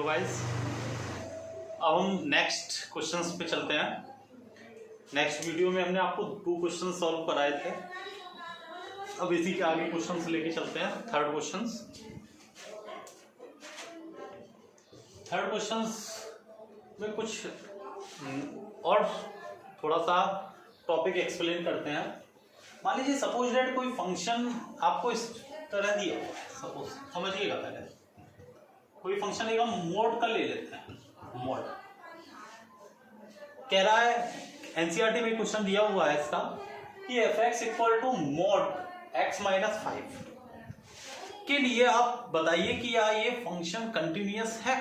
Hello guys, अब हम next questions पे चलते हैं। नेक्स्ट वीडियो में हमने आपको 2 क्वेश्चन सॉल्व कराए थे। अब इसी के आगे क्वेश्चंस लेके चलते हैं। थर्ड क्वेश्चंस में कुछ और थोड़ा सा टॉपिक एक्सप्लेन करते हैं। मान लीजिए सपोज दैट कोई फंक्शन आपको इस तरह दिया, सपोज समझिएगा, पहले कोई फंक्शन एक हम मोड का ले लेते हैं। मोड कह रहा है, एनसीईआरटी में क्वेश्चन दिया हुआ है इसका कि fx equal to mod x minus 5 के लिए आप बताइए कि या ये फंक्शन कंटिन्यूअस है।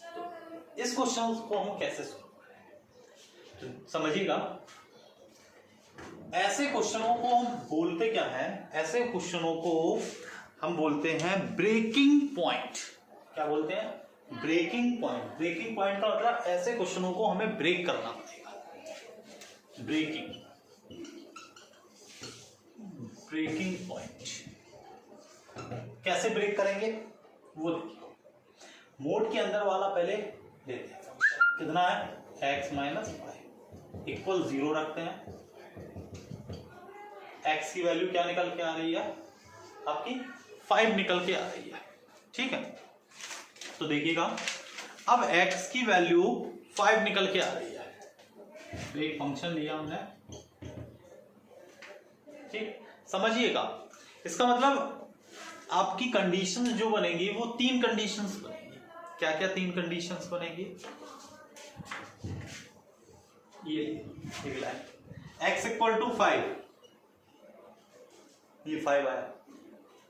तो इस क्वेश्चन को हम कैसे सॉल्व करें, समझिएगा। ऐसे क्वेश्चनों को हम बोलते क्या है, ऐसे क्वेश्चनों को हम बोलते हैं ब्रेकिंग पॉइंट। क्या बोलते हैं? Breaking point. ब्रेकिंग पॉइंट का मतलब ऐसे क्वेश्चनों को हमें ब्रेक करना पड़ेगा। ब्रेकिंग पॉइंट कैसे ब्रेक करेंगे वो देखिए। मोड के अंदर वाला पहले लेते हैं, कितना है x माइनस 5 इक्वल 0 रखते हैं। x की वैल्यू क्या निकल के आ रही है आपकी? 5 निकल के आ रही है, ठीक है। तो देखिएगा, अब x की वैल्यू 5 निकल के आ रही है। तो एक फंक्शन लिया हमने, ठीक, समझिएगा। इसका मतलब आपकी कंडीशन जो बनेगी वो 3 कंडीशंस बनेगी। क्या क्या 3 कंडीशंस बनेगी? ये लाइन x इक्वल टू 5, ये 5 आया,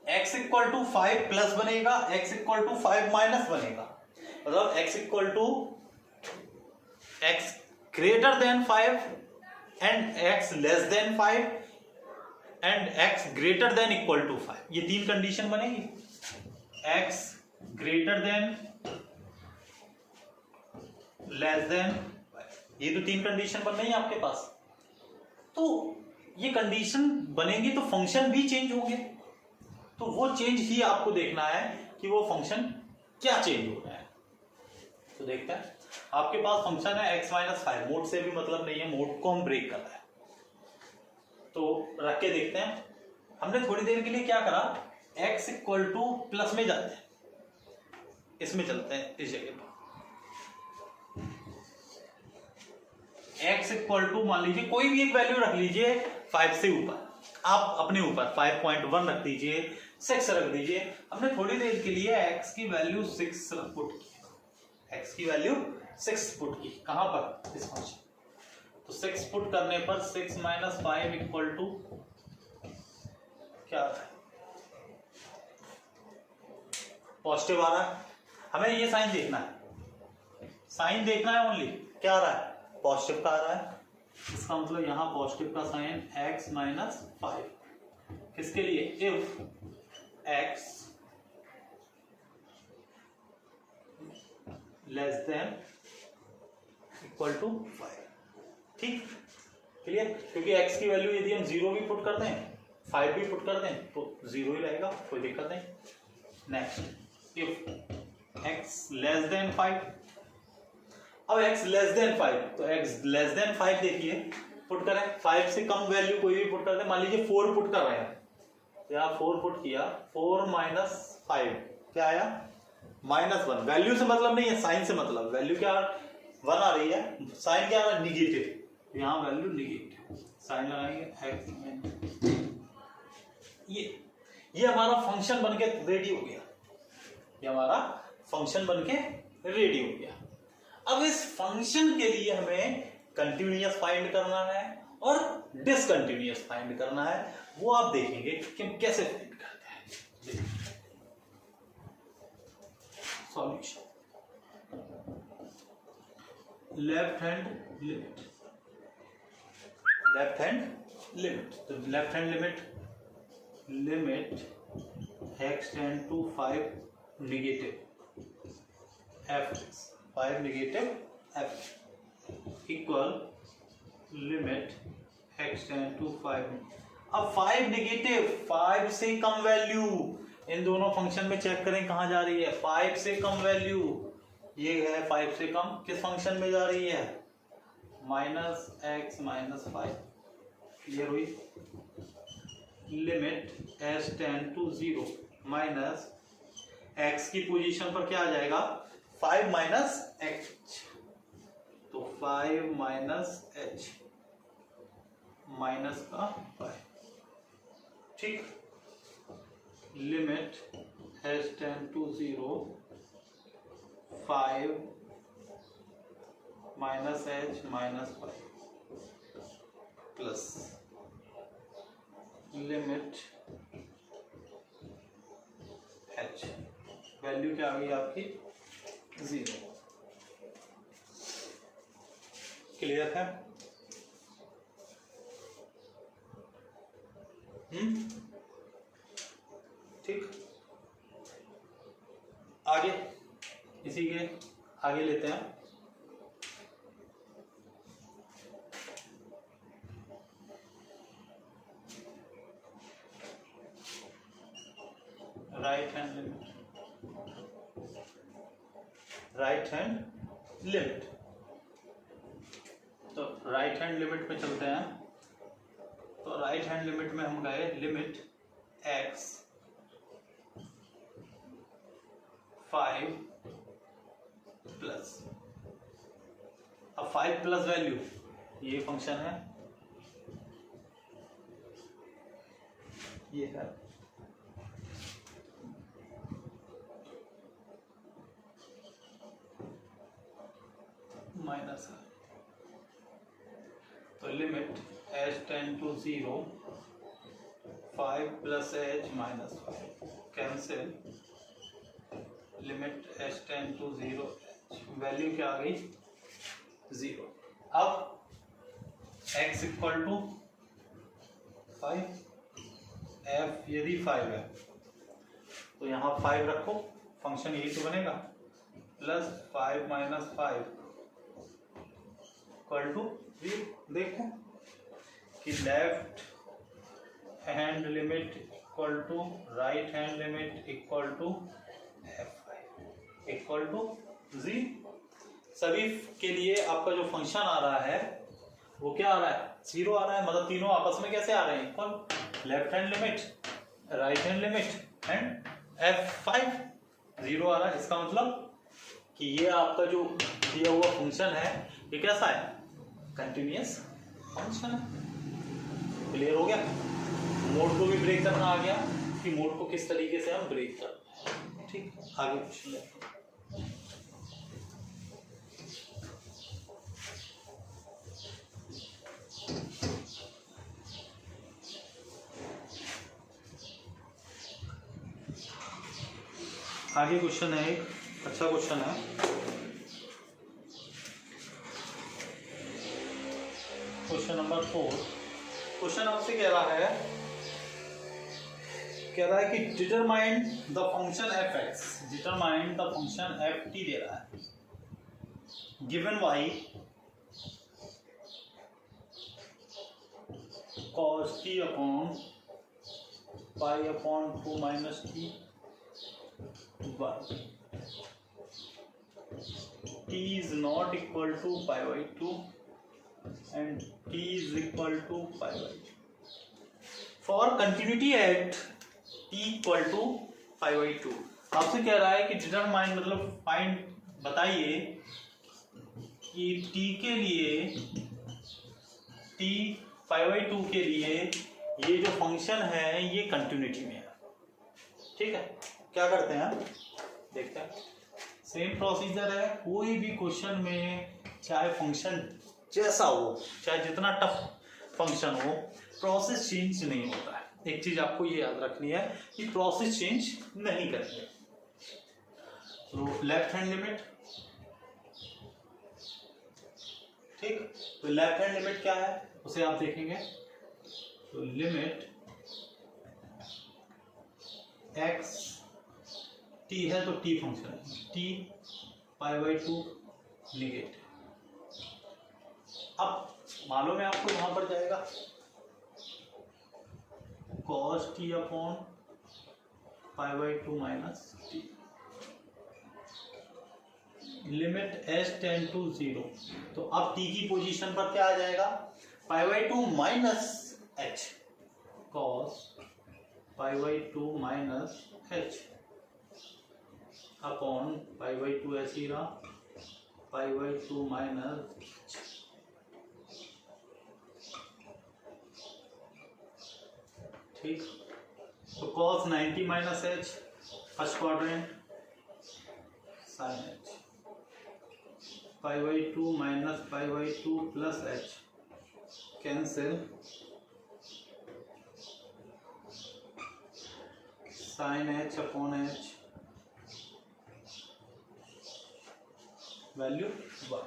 x इक्वल टू 5 प्लस बनेगा, x इक्वल टू 5 माइनस बनेगा। मतलब x equal to x greater than 5 and x less than 5 and x greater than equal to 5। ये 3 कंडीशन बनेगी। x greater than, less than, ये तो 3 condition बन रही है आपके पास। तो ये कंडीशन बनेगी तो फंक्शन भी चेंज होंगे। तो वो चेंज ही आपको देखना है कि वो फंक्शन क्या चेंज हो रहा है। तो देखते हैं, आपके पास फंक्शन है x माइनस 5। मोड से भी मतलब नहीं है, मोड को हम ब्रेक कर रहे हैं। तो रख के देखते हैं। हमने थोड़ी देर के लिए क्या करा, x इक्वल टू प्लस में जाते हैं, इसमें चलते हैं, इस जगह पर x इक्वल टू मान लीजिए कोई भी एक वैल्यू रख लीजिए 5 से ऊपर, आप अपने ऊपर 5.1 रख दीजिए, 6 रख दीजिए। हमने थोड़ी देर के लिए x की वैल्यू 6 पुट की, x की वैल्यू 6 पुट की। कहां पर? इस फंक्शन। तो 6 पुट करने पर 6 माइनस 5 इक्वल टू क्या आता है? पॉजिटिव आ रहा है। हमें ये साइन देखना है, साइन देखना है ओनली। क्या आ रहा है? पॉजिटिव का आ रहा है। इसका मतलब यहां पॉजिटिव का साइन x माइनस 5 किसके लिए? If x less than equal to 5, ठीक, क्लियर। क्योंकि x की वैल्यू यदि हम 0 भी पुट कर दें, 5 भी पुट कर दें तो 0 ही रहेगा, कोई दिक्कत नहीं। Next, if x less than 5। अब x लेस देन 5, तो x लेस देन 5 देखिए, पुट करें। 5 से कम वैल्यू कोई भी पुट कर दे, मान लीजिए 4 पुट कर रहे हैं, तो यहाँ 4 पुट किया, 4 माइनस 5 क्या आया? -1। वैल्यू से मतलब नहीं है, साइन से मतलब। वैल्यू क्या 1 आ रही है, साइन क्या आ रहा है? निगेटिव। यहाँ वैल्यू निगेटिव, साइन लगाएंगे x। ये हमारा फंक्शन बनके रेडी हो गया, ये हमारा फंक्शन बनके रेडी हो गया। अब इस फंक्शन के लिए हमें कंटिन्यूअस फाइंड करना है और डिसकंटिन्यूअस फाइंड करना है। वो आप देखेंगे कि हम कैसे फाइंड करते हैं। Solution, left hand limit, left hand limit. तो left hand limit, limit x tend to 5 negative f, 5 negative f equal limit x tend to 5। अब 5 नेगेटिव, 5 से कम वैल्यू, इन दोनों फंक्शन में चेक करें कहाँ जा रही है, 5 से कम वैल्यू, ये है 5 से कम, किस फंक्शन में जा रही है, -x - 5। क्लियर हुई। Limit s tend to 0 minus x की पोजीशन पर क्या आ जाएगा, 5 - h, तो 5 - h माइनस का 5। ठीक। Limit s tend to 0 5 - h - 5 plus limit h, value क्या आ गई आपकी 0। क्लियर है। ठीक। आगे इसी के आगे लेते हैं। राइट हैंड लिमिट, तो राइट हैंड लिमिट पे चलते हैं। तो राइट हैंड लिमिट में हम गए लिमिट x 5 प्लस, अब 5 प्लस वैल्यू, ये फंक्शन है, ये है माइनस है, तो लिमिट h टेंड टू 0 5 प्लस h minus 5 cancel, limit h tend to 0 value क्या आ गई 0। अब x इक्वल टू 5, f यदि 5 है तो यहाँ 5 रखो, फंक्शन यही तो बनेगा, प्लस 5 - 5 इक्वल टू 0। देखो कि left hand limit equal to right hand limit equal to f5 equal to 0। सभी के लिए आपका जो फंक्शन आ रहा है वो क्या आ रहा है, 0 आ रहा है, मतलब तीनों आपस में कैसे आ रहे हैं, equal. Left hand limit, right hand limit and f5 0 आ रहा है। इसका मतलब कि ये आपका जो दिया हुआ फंक्शन है ये कैसा है, कंटिन्यूअस फंक्शन है। क्लियर हो गया। मोड को भी ब्रेक करना आ गया कि मोड को किस तरीके से हम ब्रेक करते हैं। ठीक, आगे क्वेश्चन लेते हैं। आगे क्वेश्चन है, एक अच्छा क्वेश्चन है। Question number 4। क्वेश्चन आपसे कह रहा है कि determine the function f(x), determine the function f(t) दे रहा है, given y cos t upon pi upon 2 minus t 1, t is not equal to pi by 2 and t is equal to pi by 2 for continuity at t equal to pi by 2। आपसे कह रहा है कि determine मतलब find, बताइए कि t के लिए, t pi by 2 के लिए ये जो फंक्शन है ये कंटिन्यूटी में है। ठीक है, क्या करते हैं देखते हैं। सेम प्रोसीजर है, कोई भी क्वेश्चन में चाहे फंक्शन जैसा हो, चाहे जितना टफ फंक्शन हो, प्रोसेस चेंज नहीं होता है। एक चीज आपको ये याद रखनी है कि प्रोसेस चेंज नहीं करेंगे। तो लेफ्ट हैंड लिमिट, ठीक, तो लेफ्ट हैंड लिमिट क्या है उसे आप देखेंगे। तो लिमिट x t है तो t फंक्शन है, t पाई बाई 2 निगेटिव। अब मालूम है आपको यहां पर जाएगा cos t upon π/2 minus T, limit s tend to 0। तो अब t की पोजीशन पर क्या आ जाएगा, π/2 minus h cos π/2 minus h upon π/2 ऐसी रहा, π/2 माइनस h। ठीक, तो cos 90 minus h first quadrant, sin h, π/2 minus π/2 plus h cancel, sin h upon h value 1।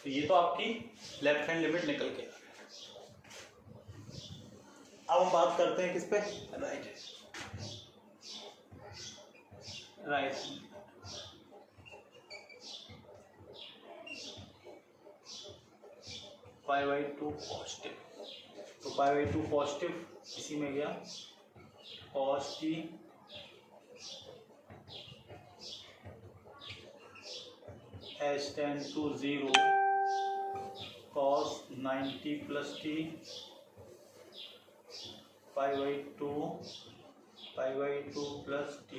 तो ये तो आपकी लेफ्ट हैंड लिमिट निकल के। अब हम बात करते हैं किस पे, राइट π/2 पॉजिटिव, तो π/2 पॉजिटिव इसी में गया, cos t h tend to 0 cos 90 plus t π/2 plus t।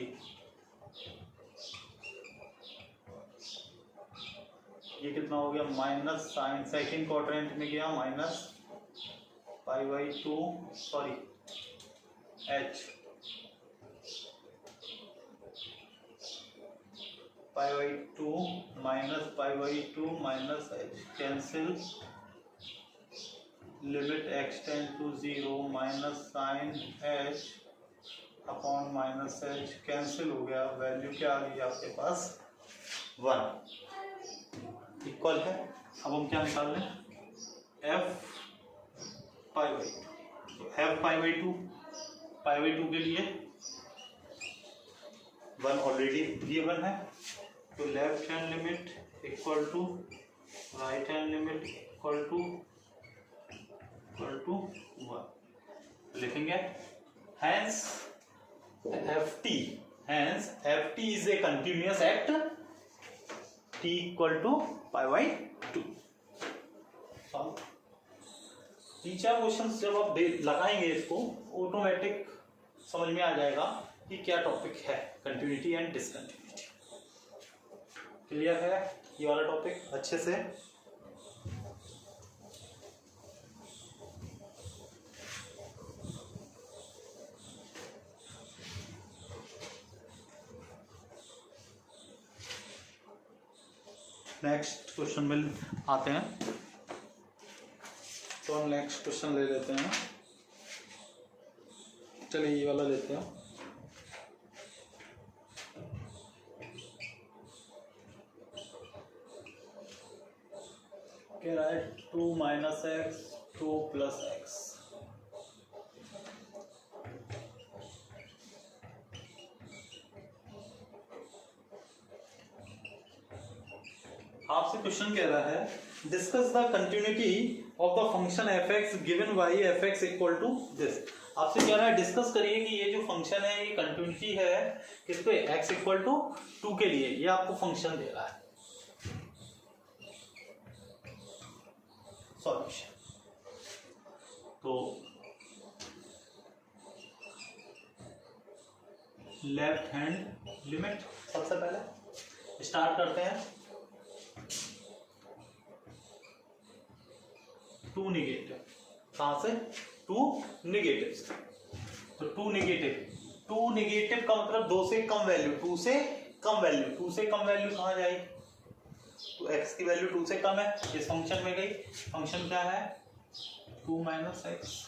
ये कितना हो गया, माइनस साइन, सेकेंड क्वाड्रेंट में गया minus π/2 sorry h π/2 minus π/2 minus h cancel, limit x tend to 0 minus sine h upon minus h cancel हो गया, value क्या आ गई आपके पास 1 इक्वल है। अब हम क्या निकाल लें, f π/2, तो f π/2 के लिए 1 ऑलरेडी गिवन है, तो left hand limit equal to right hand limit equal to 1 लिखेंगे। Hence ft is a continuous at t equal to π/2। 3-4 question जब आप लगाएंगे इसको ऑटोमेटिक समझ में आ जाएगा कि क्या टॉपिक है, कंटिन्यूटी एंड डिसकंटिन्यूटी। क्लियर है ये वाला टॉपिक अच्छे से। नेक्स्ट क्वेश्चन में आते हैं, तो हम नेक्स्ट क्वेश्चन ले लेते हैं। चलिए ये वाला लेते हैं। कह रहा है 2 माइनस एक्स 2 प्लस एक्स। आपसे क्वेश्चन कह रहा है discuss the continuity of the function f x given by f x equal to this. आपसे कह रहा है डिस्कस करिए कि ये जो फंक्शन है ये कंटिन्यूटी है किस पे, x इक्वल टू 2 के लिए। ये आपको फंक्शन दे रहा है। सॉल्यूशन तो लेफ्ट हैंड लिमिट सबसे पहले स्टार्ट करते हैं 2 निगेटिव। कहां से, 2 नेगेटिव से। तो 2 नेगेटिव का मतलब 2 से कम वैल्यू, 2 से कम वैल्यू कहां जाएगी, तो x की वैल्यू 2 से कम है, इस फंक्शन में गई। फंक्शन क्या है 2 minus x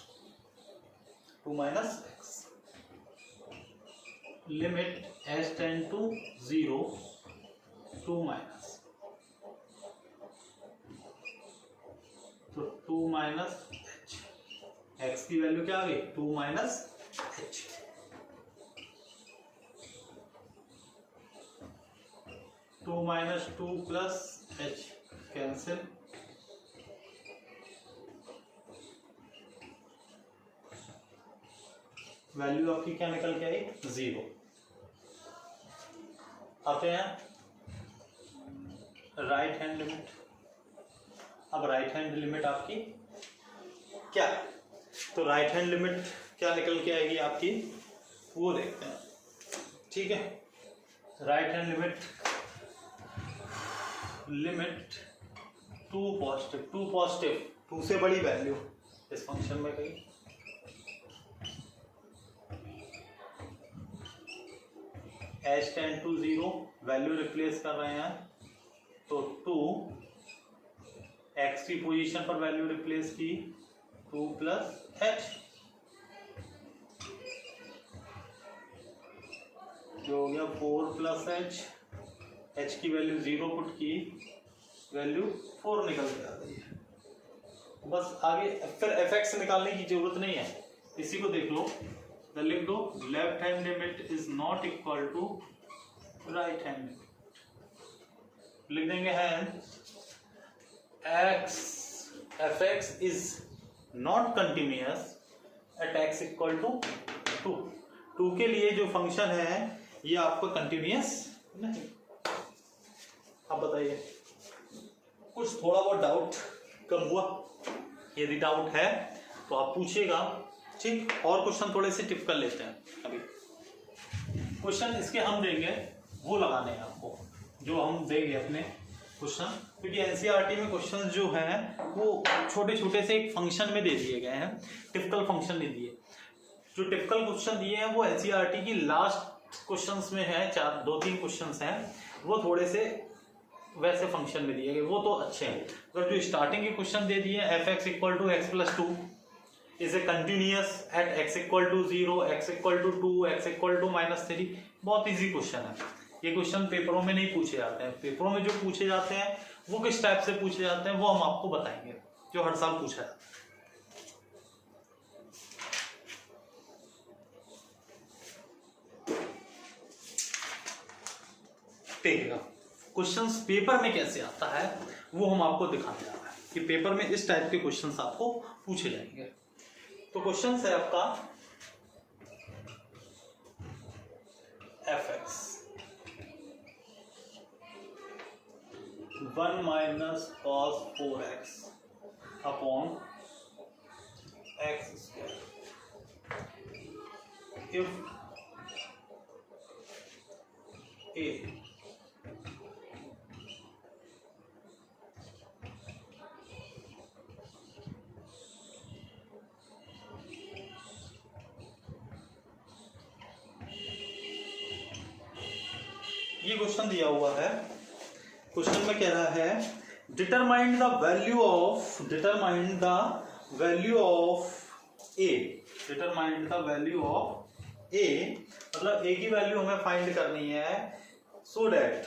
limit s tend to 0 2 minus, तो 2 माइनस h, x की वैल्यू क्या आ गई 2 minus h। Two minus 2 plus h cancel, value आपकी क्या निकल के आई 0। आते हैं राइट हैंड लिमिट। अब राइट हैंड लिमिट आपकी क्या है, तो राइट हैंड लिमिट क्या निकल के आएगी आपकी, वो देखते हैं। ठीक है, right hand limit two positive, two से बड़ी वैल्यू इस फंक्शन में कहीं h tend to 0, value replace कर रहे हैं तो 2, x की पोजीशन पर वैल्यू रिप्लेस की 2 प्लस h, जो हो गया 4 प्लस h की वैल्यू 0 पुट की, वैल्यू 4 निकल के आ गई है। बस आगे फिर fx निकालने की जरूरत नहीं है, इसी को देख लो, लिख दो left hand limit is not equal to right hand limit. लिख देंगे fx is not continuous at x equal to 2 के लिए जो फंक्शन है ये आपको कंटिन्यूअस नहीं। अब बताइए, कुछ थोड़ा बहुत डाउट कम हुआ? यदि डाउट है तो आप पूछिएगा, ठीक। और क्वेश्चन थोड़े से टिप कर लेते हैं। अभी क्वेश्चन इसके हम देंगे, वो लगाने हैं आपको, जो हम देंगे अपने क्वेश्चन, क्योंकि एनसीईआरटी में क्वेश्चन जो हैं वो छोटे छोटे से एक फंक्शन में दे दिए गए हैं, टिपिकल फंक्शन नहीं दिए। जो टिपिकल क्वेश्चन दिए हैं वो एनसीईआरटी की लास्ट क्वेश्चंस में है, 2-3 क्वेश्चंस हैं, वो थोड़े से वैसे फंक्शन में दिए गए, वो तो अच्छे हैं। अगर जो स्टार्टिंग के क्वेश्चन दे दिए fx equal to x plus 2 is a continuous at x equal to 0, x equal to 2, x equal to -3, बहुत इजी क्वेश्चन है। ये क्वेश्चन पेपरों में नहीं पूछे जाते हैं। पेपरों में जो पूछे जाते हैं वो किस टाइप से पूछे जाते हैं वो हम आपको बताएंगे, जो हर साल पूछा जाता है। देखिएगा क्वेश्चंस पेपर में कैसे आता है वो हम आपको दिखाने जा रहे हैं कि पेपर में इस टाइप के क्वेश्चंस आपको पूछे जाएंगे। तो क्वेश्चंस है आपका fx 1 minus cos 4x upon x square if a ये क्वेश्चन दिया हुआ है। क्वेश्चन में कह रहा है determine the value of a, determine the value of a, मतलब a की वैल्यू हमें फाइंड करनी है, so that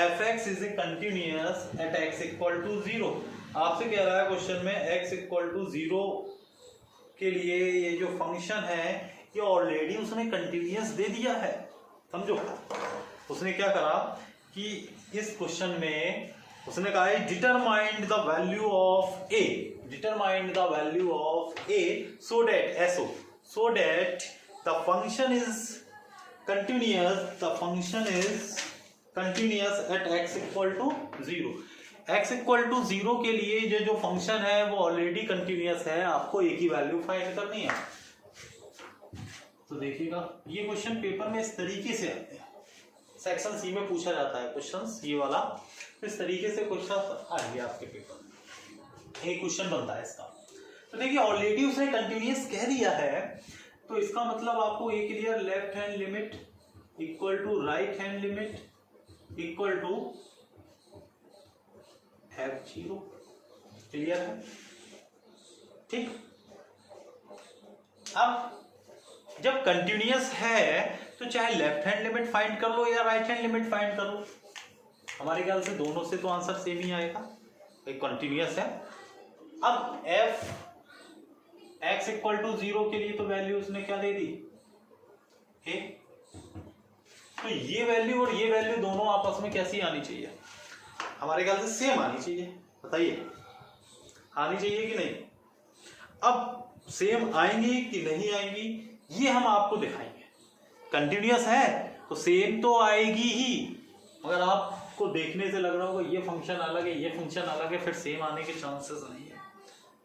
fx is a continuous at x equal to 0। आपसे कह रहा है क्वेश्चन में x इक्वल टू 0 के लिए ये जो फंक्शन है ये ऑलरेडी उसने कंटिन्यूअस दे दिया है, समझो। उसने क्या करा कि इस क्वेश्चन में उसने कहा है determined the value of a so that the function is continuous at x equal to 0। x equal to 0 के लिए जो फंक्शन है वो ऑलरेडी कंटिन्यूअस है, आपको a की वैल्यू फाइंड करनी है। तो देखिएगा ये क्वेश्चन पेपर में इस तरीके से आते हैं, सेक्शन सी में पूछा जाता है क्वेश्चन, ये वाला इस तरीके से क्वेश्चन आएंगे आपके पेपर में, एक क्वेश्चन बनता है इसका। तो देखिए ऑलरेडी उसने कंटिन्यूअस कह दिया है, तो इसका मतलब आपको ये clear left hand limit equal to right hand limit equal to f0, clear है, ठीक। अब जब कंटिन्यूअस है तो चाहे लेफ्ट हैंड लिमिट फाइंड कर लो या राइट हैंड लिमिट फाइंड कर लो, हमारे ख्याल से दोनों से तो आंसर सेम ही आएगा, एक कंटिन्यूअस है। अब x इक्वल टू 0 के लिए तो वैल्यू उसने क्या दे दी, a, तो ये वैल्यू और ये वैल्यू दोनों आपस में कैसी आनी चाहिए, हमारे ख्याल से सेम आनी चाहिए, बताइए आनी चाहिए कि नहीं। अब सेम आएंगी कि नहीं आएंगी ये हम आपको दिखाएंगे। कंटिन्यूअस है तो सेम तो आएगी ही, मगर आपको देखने से लग रहा होगा ये फंक्शन अलग है, ये फंक्शन अलग है, फिर सेम आने के चांसेस नहीं है।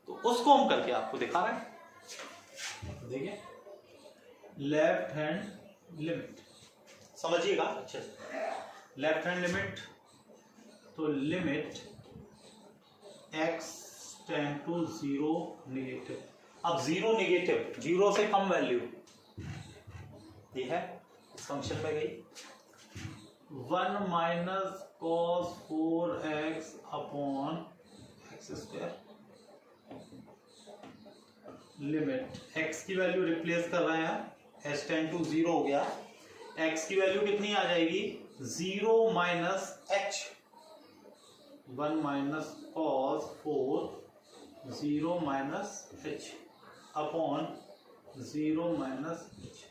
तो उसको हम करके आपको दिखा रहे हैं। देखिए लेफ्ट हैंड लिमिट समझिएगा अच्छे से। लेफ्ट हैंड लिमिट, तो limit x tend to 0 negative. अब 0 नेगेटिव, 0 से कम वैल्यू ये है, इस फंक्शन में गई 1 minus cos 4x upon x square. Limit x की वैल्यू रिप्लेस कर रहे हैं, h टेंड टू 0 हो गया, x की वैल्यू कितनी आ जाएगी 0 minus h, 1 minus cos 4 0 minus h upon 0 minus h।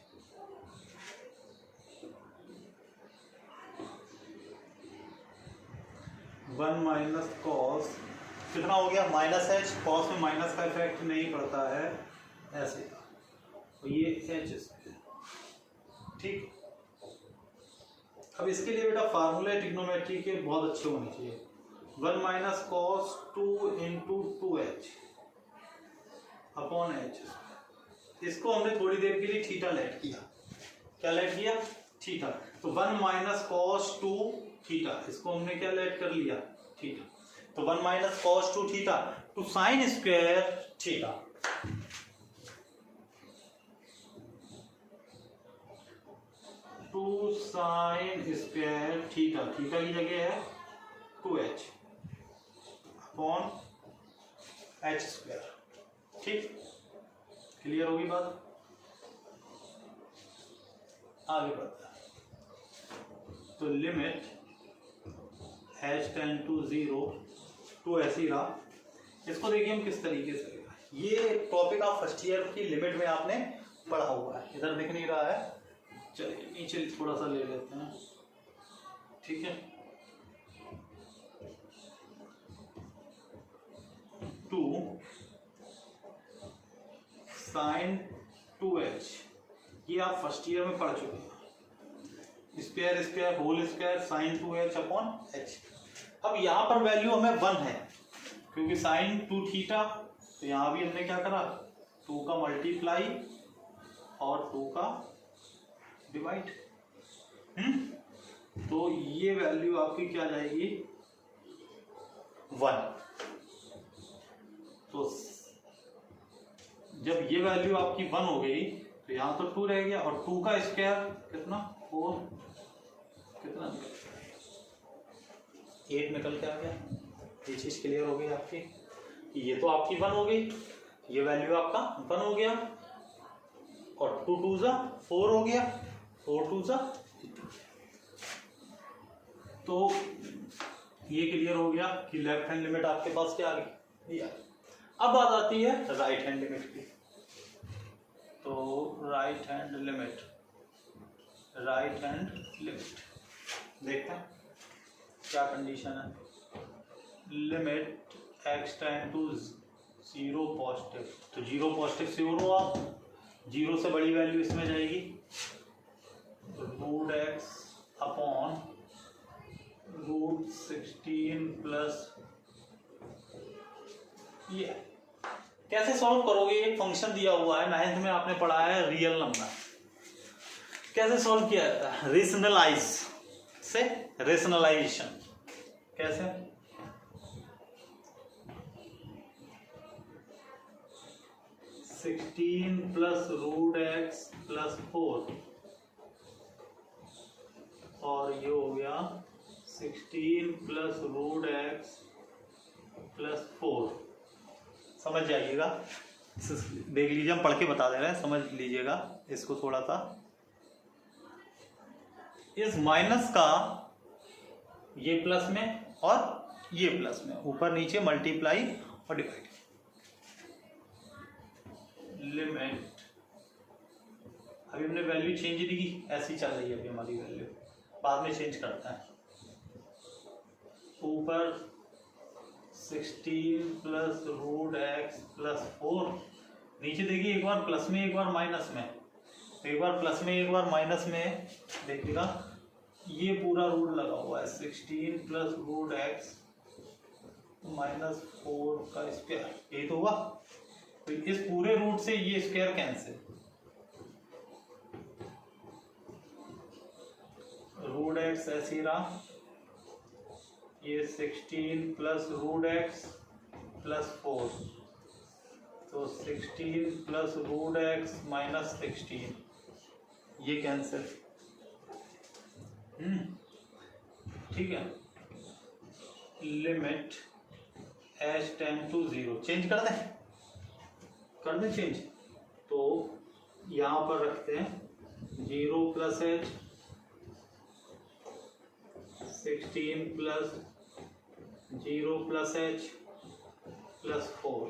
One minus cos कितना हो गया माइनस एच, कॉस में माइनस का इफेक्ट नहीं पड़ता है ऐसे, तो ये एच ठीक। अब इसके लिए बेटा फार्मूला ट्रिग्नोमेट्री के बहुत अच्छे होने चाहिए। 1 minus cos 2 into 2h upon H. इसको हमने थोड़ी देर के लिए थीटा लेट किया। क्या लेट किया? थीटा। तो 1 माइनस कॉस 2 थीटा, इसको हमने क्या लेट कर लिया? थीटा। तो 1 minus cos 2 theta two sine square theta. Two sine square theta, theta की जगह है 2h अपॉन h स्क्वायर। ठीक, क्लियर होगी बात? आगे बढ़ते हैं। तो लिमिट h टेंड टू 0 टू ऐसी रहा। इसको देखिए हम किस तरीके से, ये टॉपिक आप फर्स्ट ईयर की लिमिट में आपने पढ़ा हुआ है, इधर दिख नहीं रहा है, चलिए नीचे थोड़ा सा ले लेते हैं। ठीक है, 2 साइन 2h, ये आप फर्स्ट ईयर में पढ़ चुके हैं। Square square whole square sine 2h upon h। अब यहाँ पर वैल्यू हमें 1 है, क्योंकि साइन 2 थीटा, तो यहाँ भी हमने क्या करा 2 का मल्टीप्लाई और 2 का डिवाइड। तो ये वैल्यू आपकी क्या जाएगी 1। तो जब ये वैल्यू आपकी 1 हो गई तो यहाँ तो 2 रह गया, और 2 का स्क्वायर कितना 4, कितना 8 निकल के आ गया। ये चीज क्लियर हो गई आपकी, ये तो आपकी 1 हो गई, ये वैल्यू आपका 1 हो गया, और 2 2 जा 4 हो गया, 4 2 जा 8। तो ये क्लियर हो गया कि लेफ्ट हैंड लिमिट आपके पास क्या आ गई। अब बात आती है राइट हैंड लिमिट की। तो right hand limit, right hand limit देखते हैं क्या कंडीशन है। Limit x tend to 0 positive, तो 0 पॉजिटिव से हो आप, 0 से बड़ी वैल्यू इसमें जाएगी, तो root x upon root 16 plus. ये कैसे सॉल्व करोगे? एक फंक्शन दिया हुआ है, 9th में आपने पढ़ा है रियल नंबर, कैसे सॉल्व किया जाता है? रेशनलाइज से, रेशनलाइजेशन कैसे? Sixteen plus root x plus 4, और ये हो गया 16 प्लस रूट एक्स प्लस 4। समझ जाइएगा, देख लीजिए, हम पढ़ के बता दे रहे हैं, समझ लीजिएगा इसको थोड़ा सा। इस माइनस का ये प्लस में और ये प्लस में, ऊपर नीचे मल्टीप्लाई और डिवाइड। लिमिट, अभी हमने वैल्यू चेंज नहीं की, ऐसी चल रही है अभी हमारी वैल्यू, बाद में चेंज करता है। ऊपर 16 प्लस रूट एक्स प्लस 4, नीचे देखिए एक बार प्लस में एक बार माइनस में, एक बार प्लस में एक बार माइनस में देखिएगा, ये पूरा रूट लगा हुआ है 16 प्लस रूट एक्स माइनस 4 का स्क्वायर, यही तो हुआ। तो इस पूरे रूट से ये स्क्वायर कैंसिल, रूट एक्स ऐसे ही रहा, ये 16 प्लस रूट एक्स प्लस 4, तो 16 प्लस रूट एक्स माइनस 16, ये कैंसिल। ठीक है, limit h tend to 0, change कर दें चेंज, तो यहाँ पर रखते हैं 0 plus h, 16 plus 0 plus h plus 4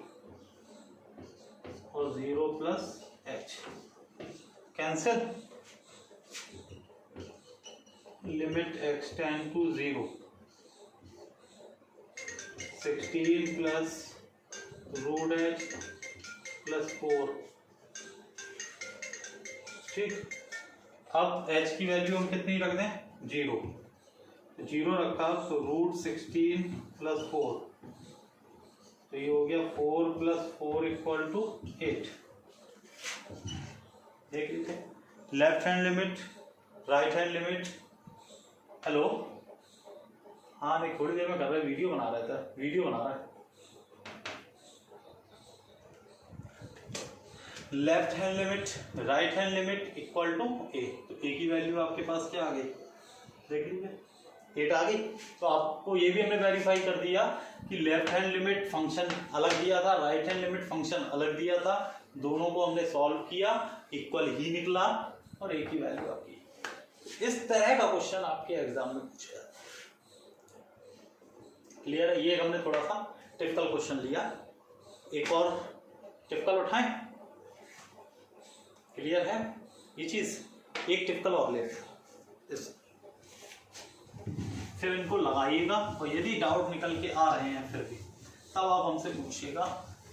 और 0 plus h cancel. Limit x tend to 0, 16 plus root h plus 4, ठीक। अब h की वैल्यू हम कितनी रख दें, 0, 0 रखा तो रूट 16 प्लस 4, तो ये हो गया 4 प्लस 4 इक्वल टू 8। देख लीजिए, left hand limit, right hand limit. Hello, हाँ नहीं, थोड़ी देर में कर रहा है, वीडियो बना रहा था, वीडियो बना रहा है। Left hand limit, right hand limit equal to a, तो ए की वैल्यू आपके पास क्या आ गई, देख लीजिए 8 आ गई। तो आपको ये भी हमने वेरीफाई कर दिया कि लेफ्ट हैंड लिमिट फंक्शन अलग दिया था, राइट हैंड लिमिट फंक्शन अलग दिया था, दोनों को हमने सॉल्व किया, इक्वल ही निकला और ए की वैल्यू आपकी। इस तरह का क्वेश्चन आपके एग्जाम में पूछा जाता है। क्लियर है, ये हमने थोड़ा सा टिपिकल क्वेश्चन लिया, एक और टिपिकल उठाएं। क्लियर है ये चीज, एक टिपिकल और लेते हैं, फिर इनको लगाइएगा और यदि डाउट निकल के आ रहे हैं फिर भी तब आप हमसे पूछिएगा,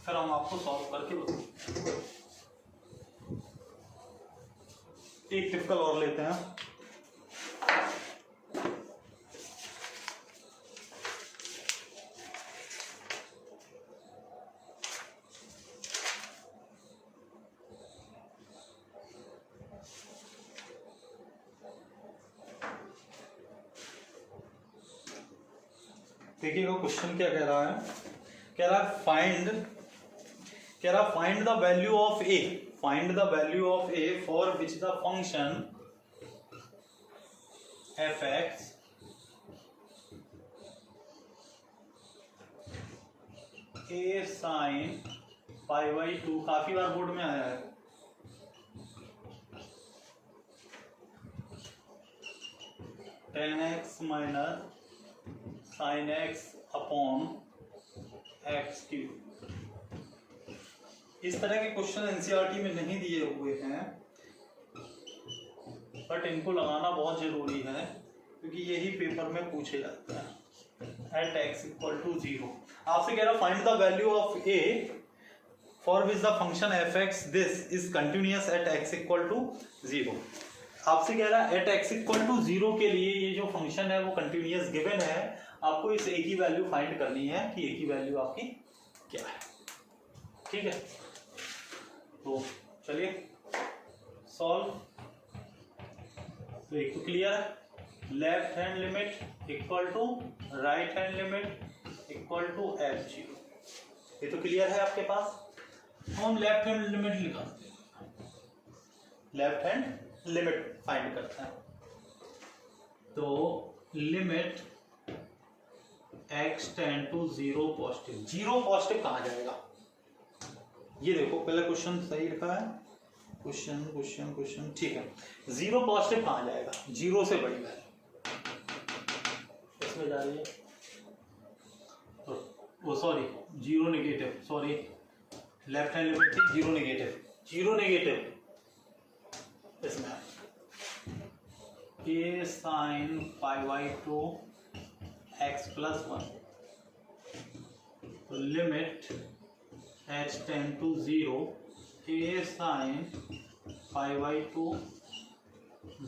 फिर हम आपको सॉल्व करके बताएंगे। एक टिपिकल और लेते हैं। देखिएगा क्वेश्चन क्या कह रहा है, कह रहा है find the value of A, find the value of a for which the function f x A sine pi by 2, काफी बार बोर्ड में आया है, ten x minus sine x upon x cube. इस तरह के क्वेश्चन एनसीईआरटी में नहीं दिए हुए हैं, बट इनको लगाना बहुत जरूरी है क्योंकि यही पेपर में पूछे जाते हैं। एट एक्स इक्वल टू 0 आपसे कह रहा find the value of a for which the function f x this is continuous at x equal to 0। आपसे कह रहा है एट एक्स इक्वल टू 0 के लिए ये जो फंक्शन है वो कंटिन्यूअस गिवन है, आपको इस ए की वैल्यू फाइंड करनी है कि ए की वैल्यू आपकी क्या है। ठीक है, तो चलिए सॉल्व। तो एक तो क्लियर है, left hand limit equal to right hand limit equal to f 0, ये तो क्लियर है आपके पास। हम लेफ्ट हैंड लिमिट निकालते हैं, लेफ्ट हैंड लिमिट फाइंड करते हैं। तो limit x tend to 0 positive, 0 positive कहाँ जाएगा, ये देखो पहले क्वेश्चन सही लिखा है, क्वेश्चन ठीक है। 0 पॉजिटिव कहाँ जाएगा, 0 से बड़ी वैल्यू इसमें जा रही है, वो sorry 0 negative, sorry left hand limit थी 0 नेगेटिव, 0 नेगेटिव इसमें a sine pi by 2 x plus 1, limit h tend to 0 a sine π/2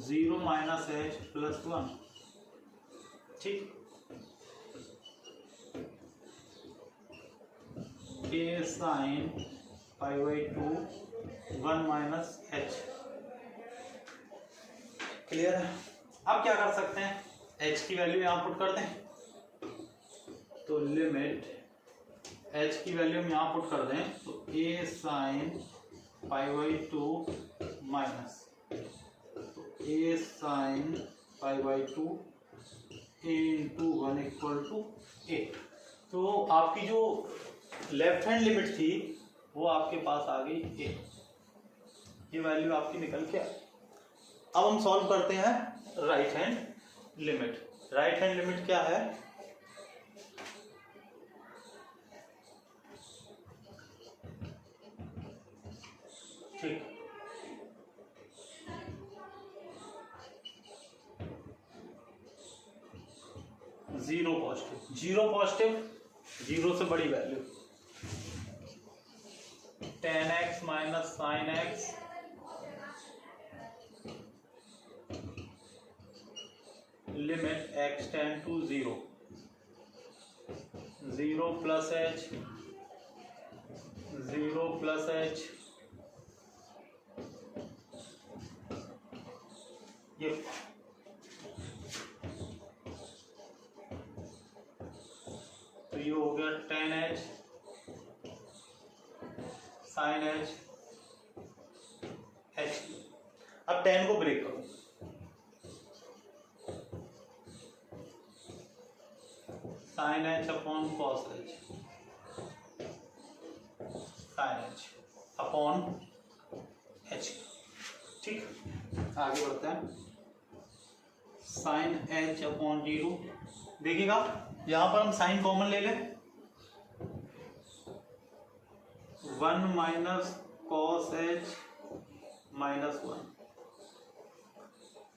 0 minus h plus 1। ठीक, a sine π/2 1 minus h। Clear है। अब क्या कर सकते हैं, h की वैल्यू यहाँ पुट करते हैं, तो लिमिट h की वैल्यू हम यहाँ पुट कर दें तो a sine π/2 minus a sine π/2 a into 1 equal to a। तो आपकी जो लेफ्ट हैंड लिमिट थी वो आपके पास आ गई a, ये वैल्यू आपकी निकल के। अब हम सॉल्व करते हैं right hand limit. Right hand limit क्या है, ठीक, जीरो पॉजिटिव, जीरो से बड़ी value, tan x minus sin x limit x tend to 0, 0 plus h, 0 plus h, ये तो ये हो गया tan h sin h h। अब tan को ब्रेक करो, sin h upon cos h, sin h upon h। ठीक, आगे बढ़ते हैं। sin h अपॉन 0, देखिएगा यहां पर हम साइन कॉमन ले लें, 1 माइनस cos h माइनस 1।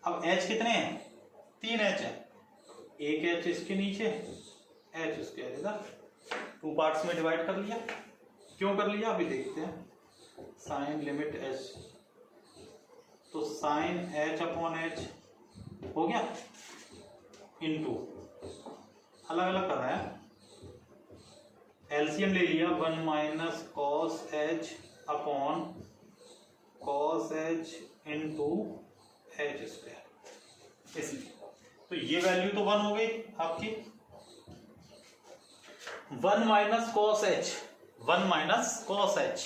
अब h कितने हैं, 3 h है, एक h इसके नीचे, h इसके इधर, 2 पार्ट्स में डिवाइड कर लिया। क्यों कर लिया अभी देखते हैं। साइन लिमिट h, तो साइन h अपॉन h हो गया, इनटू अलग अलग कर रहे हैं, एलसीएम ले लिया, 1 minus cos h upon cos h into h square, इसलिए तो ये वैल्यू तो 1 हो गई आपकी। 1 minus cos h, 1 minus cos h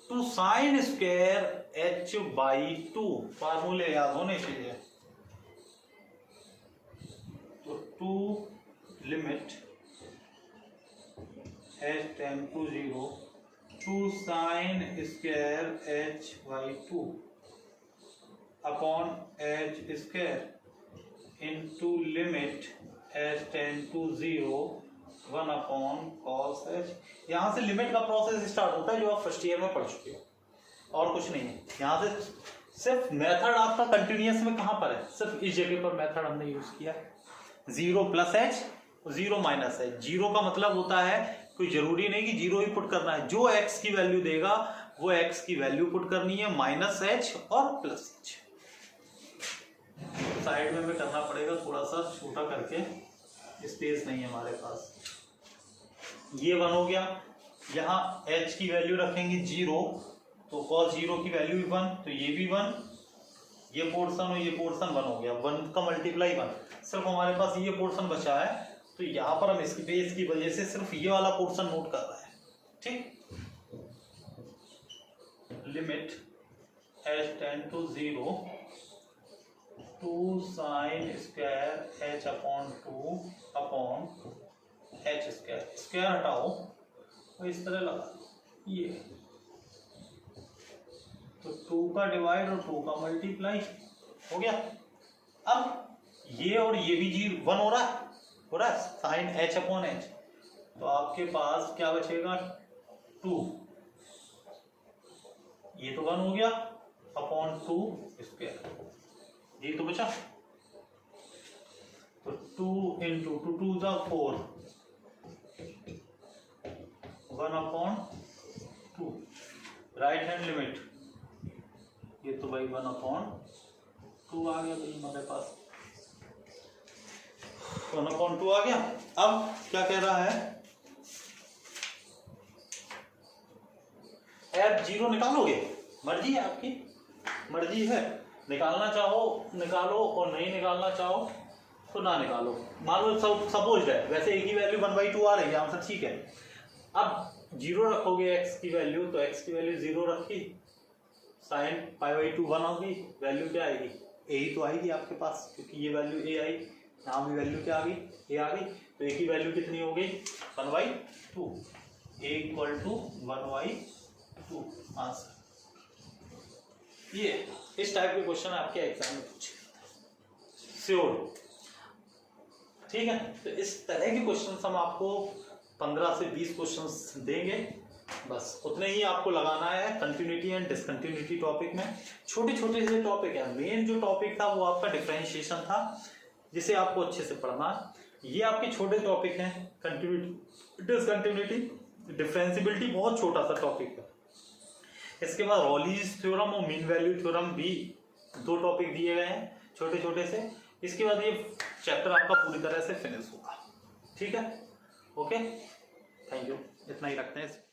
two sine square h/2, फार्मूले याद होने चाहिए। तो 2 limit h tend to 0 two sine square h/2 upon h square into limit h tend to 0 1 upon cos h। यहाँ से लिमिट का प्रोसेस स्टार्ट होता है जो आप फर्स्ट ईयर में पढ़ चुके हो, और कुछ नहीं है। यहाँ से सिर्फ मेथड आपका कंटिन्यूअस में कहाँ पर है, सिर्फ इस जगह पर मेथड हमने यूज किया है। 0 प्लस h, 0 माइनस h। 0 का मतलब होता है कोई जरूरी नहीं कि 0 ही पुट करना है, जो x की वैल्यू देगा वो x की वैल्यू पुट करनी है, माइनस h और प्लस h। साइड में भी करना पड़ेगा, थोड़ा सा छोटा करके, स्पेस नहीं है हमारे पास। ये 1 हो गया, यहाँ h की वैल्यू रखेंगे 0, तो cos 0 की वैल्यू भी 1, तो ये भी 1, ये पोर्शन और ये पोर्शन 1 हो गया, 1 का मल्टीप्लाई 1। सिर्फ हमारे पास ये पोर्शन बचा है, तो यहाँ पर हम इसकी बेस की वजह से सिर्फ ये वाला पोर्शन नोट कर रहे हैं। ठीक, limit h tend to 0 two sine square h upon 2 upon h square, square हटाओ तो इस तरह लगा ये, तो 2 का डिवाइड और 2 का मल्टीप्लाई हो गया। अब ये और ये भी 1 हो रहा है साइन h अपॉन h, तो आपके पास क्या बचेगा 2, ये तो 1 हो गया अपॉन 2 स्क्वायर, ये तो बचा, तो 2 इंटू 2 जा 4, 1 अपॉन 2। राइट हैंड लिमिट ये तो भाई 1/2 आ गया भाई हमारे पास, 1/2 आ गया। अब क्या कह रहा है, f 0 निकालोगे, मर्जी है आपकी, मर्जी है, निकालना चाहो निकालो और नहीं निकालना चाहो तो ना निकालो। मान लो सपोज है वैसे एक ही वैल्यू 1/2 आ रही है आंसर, ठीक है। अब 0 रखोगे x की वैल्यू, तो x की वैल्यू 0 रखी, sin π/2 1 होगी, वैल्यू क्या आएगी, a ही तो आएगी आपके पास, क्योंकि ये वैल्यू a आई, यहाँ भी वैल्यू क्या आ गई, a आ गई, तो a की वैल्यू कितनी हो गई 1/2, a = 1/2 आंसर। ये इस टाइप के क्वेश्चन आपके एग्जाम में पूछे श्योर, ठीक है। तो इस तरह के क्वेश्चन हम आपको 15 से 20 क्वेश्चन देंगे, बस उतने ही आपको लगाना है कंटिन्यूटी एंड डिसकंटिन्यूटी टॉपिक में। छोटे छोटे से टॉपिक है, मेन जो टॉपिक था वो आपका डिफरेंशिएशन था, जिसे आपको अच्छे से पढ़ना है। ये आपके छोटे टॉपिक हैं, कंटिन्यूटी डिसकंटिन्यूटी डिफरेंशिबिलिटी बहुत छोटा सा टॉपिक है। इसके बाद रॉलीज थ्योरम और मीन वैल्यू थ्योरम भी 2 टॉपिक दिए गए हैं छोटे छोटे से। इसके बाद ये चैप्टर आपका पूरी तरह से फिनिश होगा, ठीक है। ओके, थैंक यू, इतना ही रखते हैं।